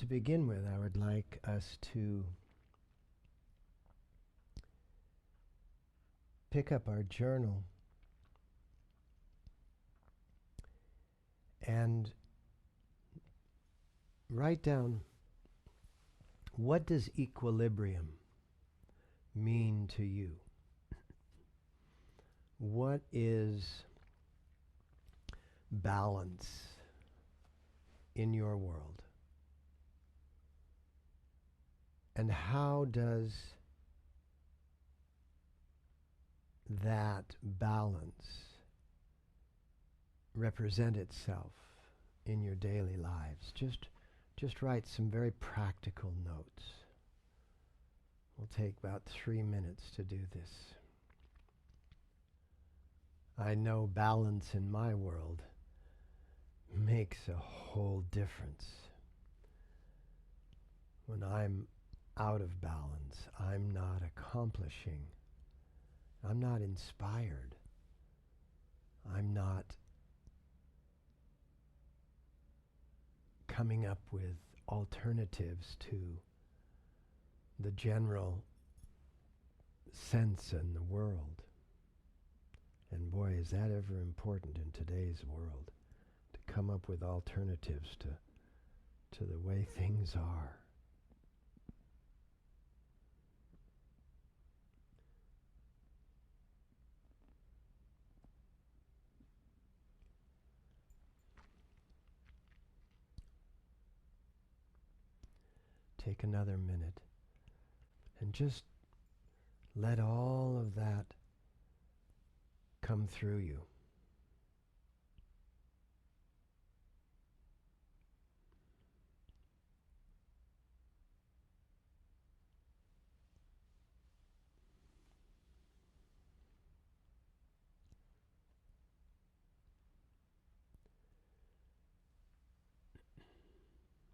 to begin with, I would like us to pick up our journal and write down, what does equilibrium mean to you? What is balance in your world? And how does that balance represent itself in your daily lives? Just write some very practical notes. We'll take about 3 minutes to do this. I know balance in my world makes a whole difference. When I'm out of balance, I'm not accomplishing, I'm not inspired, I'm not coming up with alternatives to the general sense in the world. And boy, is that ever important in today's world, to come up with alternatives to the way things are. Take another minute and just let all of that come through you.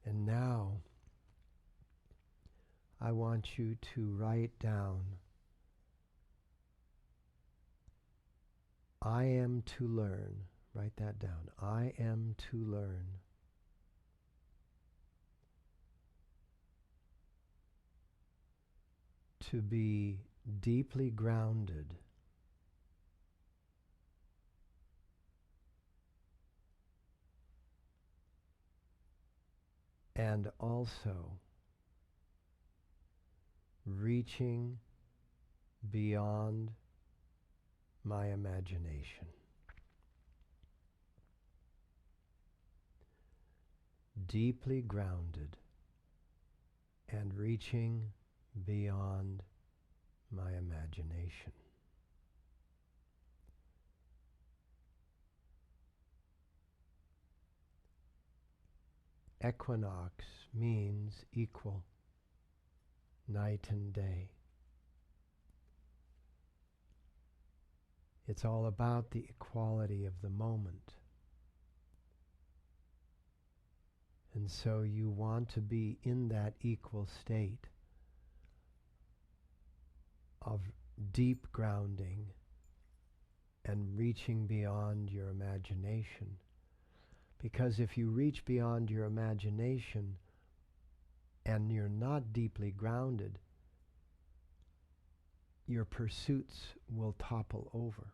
And now, I want you to write down, I am to learn. Write that down. I am to learn to be deeply grounded and also reaching beyond my imagination. Deeply grounded and reaching beyond my imagination. Equinox means equal, night and day. It's all about the equality of the moment. And so you want to be in that equal state of deep grounding and reaching beyond your imagination. Because if you reach beyond your imagination and you're not deeply grounded, your pursuits will topple over.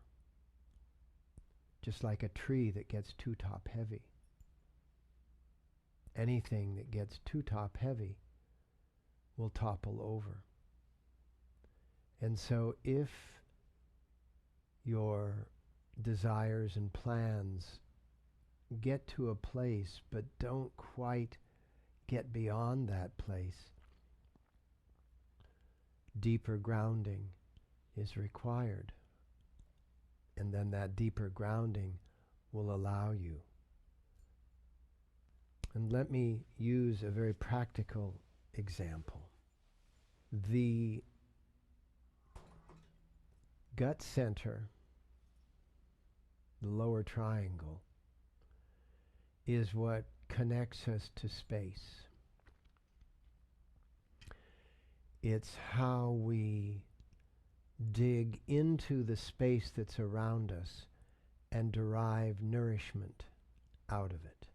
Just like a tree that gets too top heavy. Anything that gets too top heavy will topple over. And so if your desires and plans get to a place but don't quite get beyond that place, deeper grounding is required. And then that deeper grounding will allow you. And let me use a very practical example. The gut center, the lower triangle, is what connects us to space. It's how we dig into the space that's around us and derive nourishment out of it.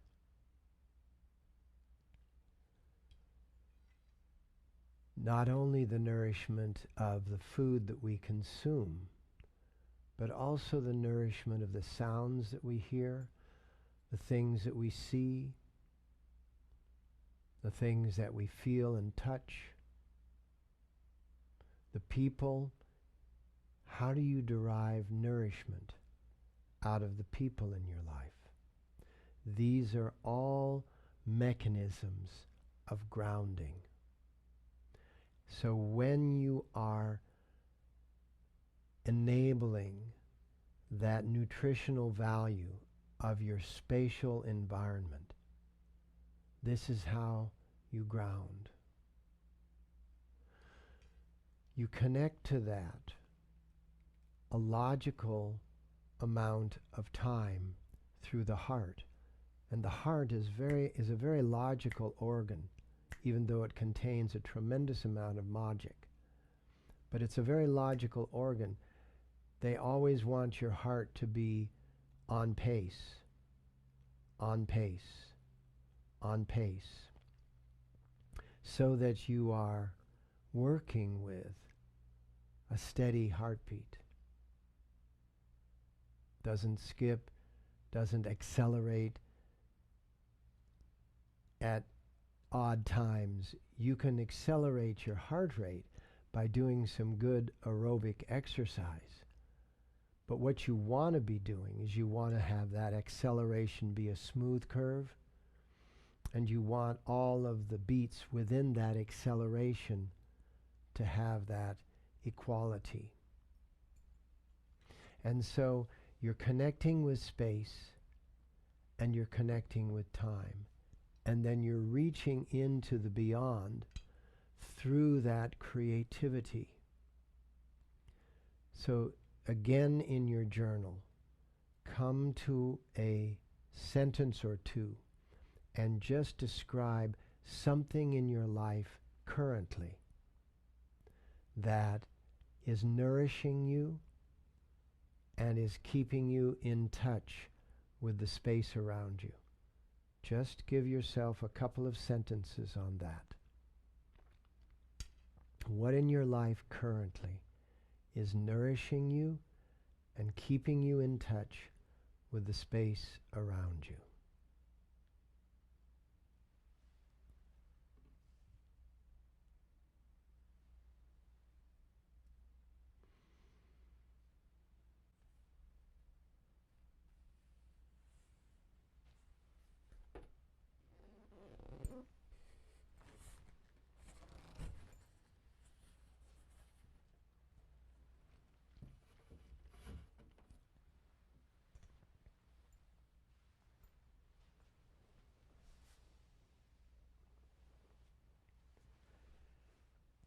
not only the nourishment of the food that we consume, but also the nourishment of the sounds that we hear, the things that we see, the things that we feel and touch, the people. How do you derive nourishment out of the people in your life? These are all mechanisms of grounding. So when you are enabling that nutritional value of your spatial environment, this is how you ground. You connect to that a logical amount of time through the heart. And the heart is a very logical organ, even though it contains a tremendous amount of logic. But it's a very logical organ. They always want your heart to be on pace, on pace, on pace, so that you are working with a steady heartbeat. Doesn't skip, doesn't accelerate at odd times. You can accelerate your heart rate by doing some good aerobic exercise. But what you want to be doing is you want to have that acceleration be a smooth curve, and you want all of the beats within that acceleration to have that equality. And so you're connecting with space and you're connecting with time. And then you're reaching into the beyond through that creativity. So again, in your journal, come to a sentence or two and just describe something in your life currently that is nourishing you and is keeping you in touch with the space around you. Just give yourself a couple of sentences on that. What in your life currently is nourishing you and keeping you in touch with the space around you?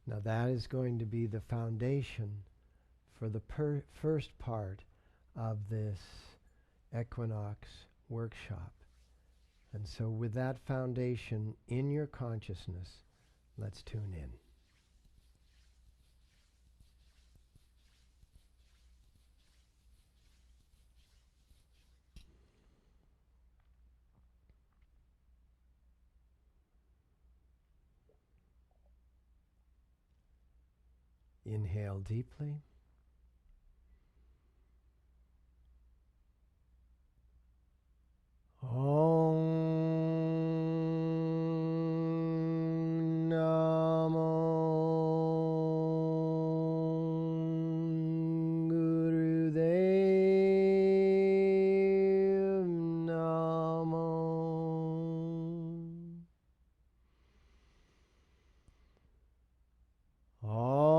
Now that is going to be the foundation for the first part of this equinox workshop. And so with that foundation in your consciousness, let's tune in. Inhale deeply. Om Namo Gurudev Namo. Om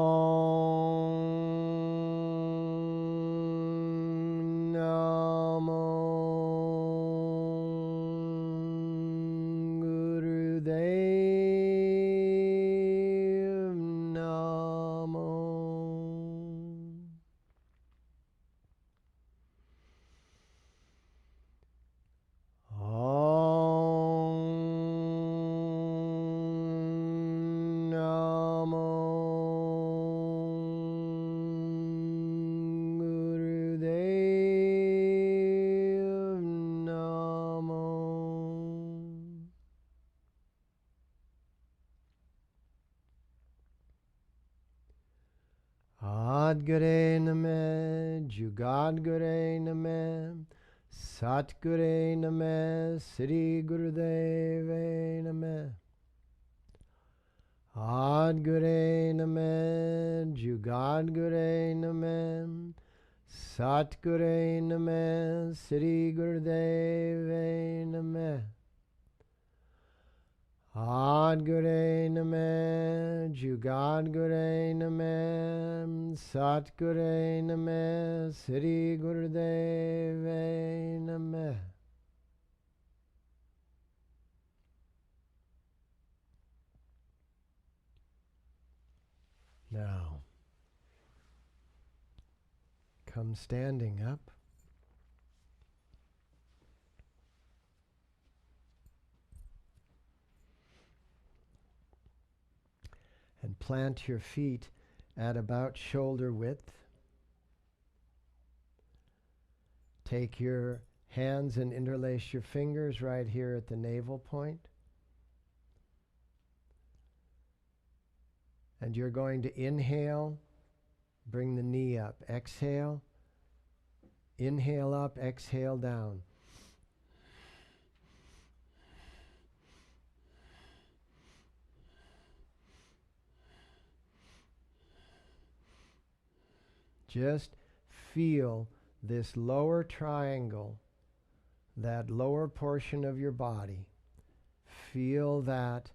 Sadguru Namaha, Jugadguru Namaha, Satguru Namaha, Sri Gurudeve Namaha. Adguru Namaha, Jugadguru Namaha, Satguru Namaha, Sri Gurudeve Namaha. Adguru Namaha, Jugadguru Namaha, Satguru Namaha, Sri Gurudeve Namaha. Now, come standing up. And plant your feet at about shoulder width. Take your hands and interlace your fingers right here at the navel point. And you're going to inhale, bring the knee up. Exhale, inhale up, exhale down. Just feel this lower triangle, that lower portion of your body. Feel that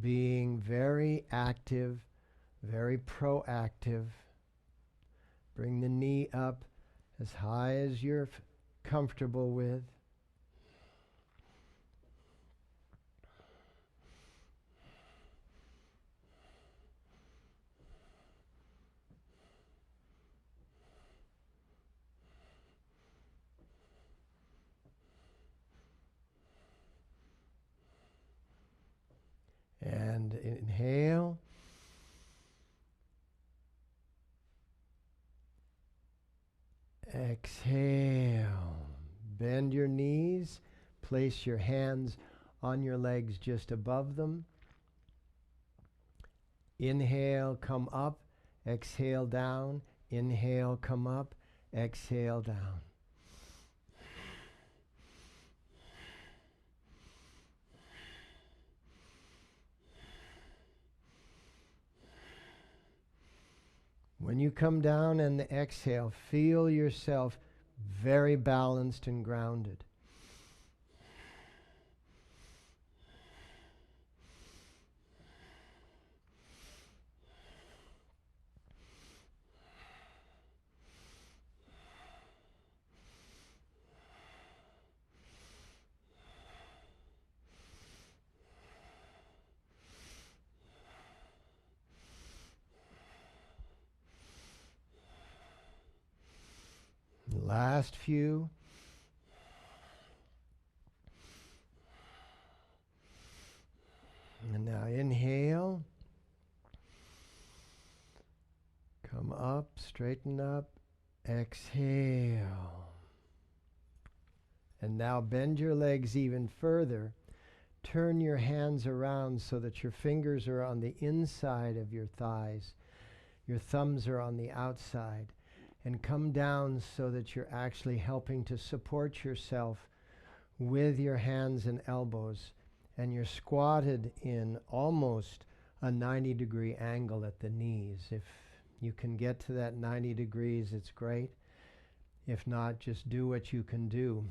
being very active, very proactive. Bring the knee up as high as you're comfortable with. And inhale. Exhale. Bend your knees. Place your hands on your legs just above them. Inhale, come up. Exhale, down. Inhale, come up. Exhale, down. When you come down and exhale, feel yourself very balanced and grounded. Last few. And now inhale. Come up, straighten up. Exhale. And now bend your legs even further. Turn your hands around so that your fingers are on the inside of your thighs. Your thumbs are on the outside. And come down so that you're actually helping to support yourself with your hands and elbows. And you're squatted in almost a 90-degree angle at the knees. If you can get to that 90 degrees, it's great. If not, just do what you can do.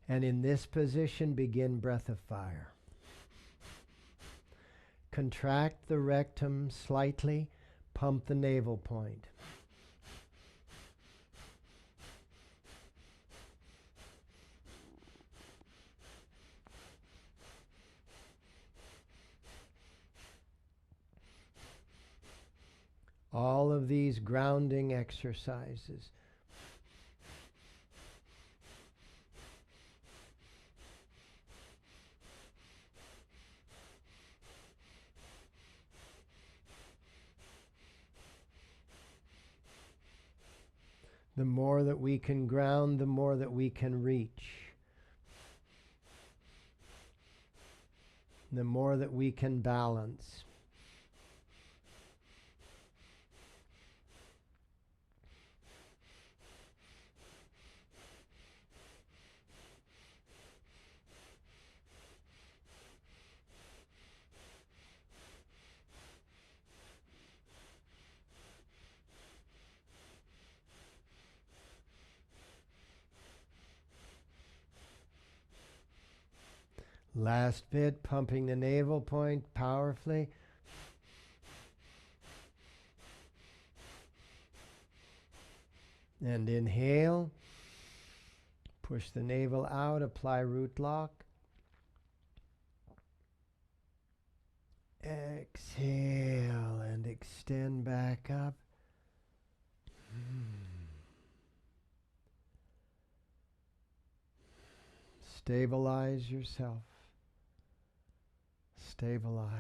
And in this position, begin breath of fire. Contract the rectum slightly. Pump the navel point. All of these grounding exercises. The more that we can ground, the more that we can reach. The more that we can balance. Last bit, pumping the navel point powerfully. And inhale. Push the navel out, apply root lock. Exhale and extend back up. Stabilize yourself. Stabilize.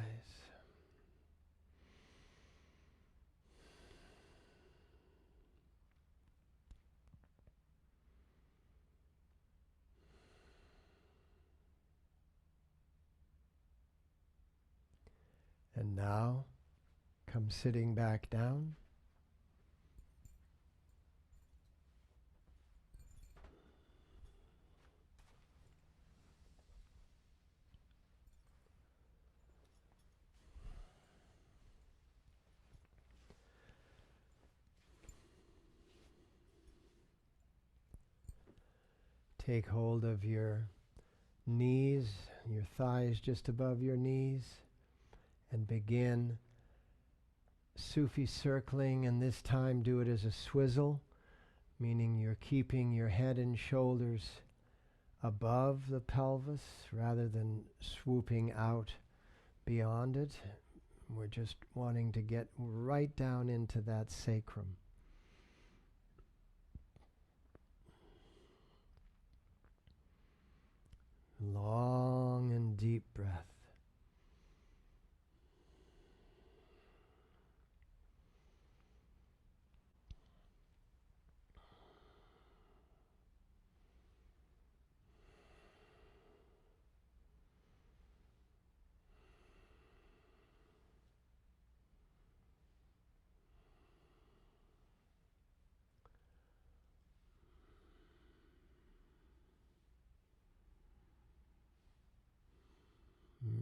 And now, come sitting back down. Take hold of your knees, your thighs just above your knees, and begin Sufi circling, and this time do it as a swizzle, meaning you're keeping your head and shoulders above the pelvis rather than swooping out beyond it. We're just wanting to get right down into that sacrum. Long and deep breath.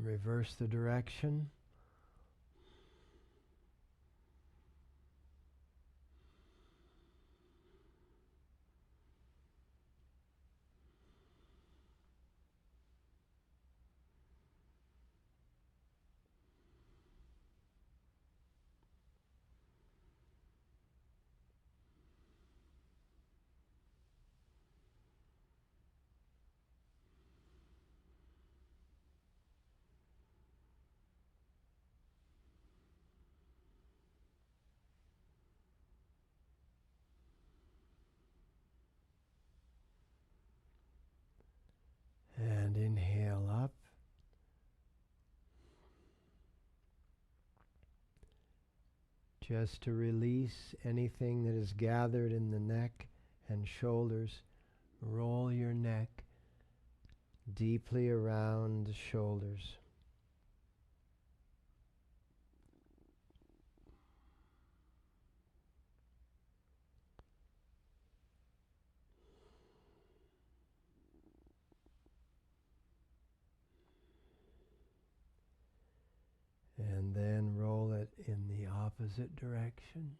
Reverse the direction. And inhale up. Just to release anything that is gathered in the neck and shoulders. Roll your neck deeply around the shoulders. And then roll it in the opposite direction.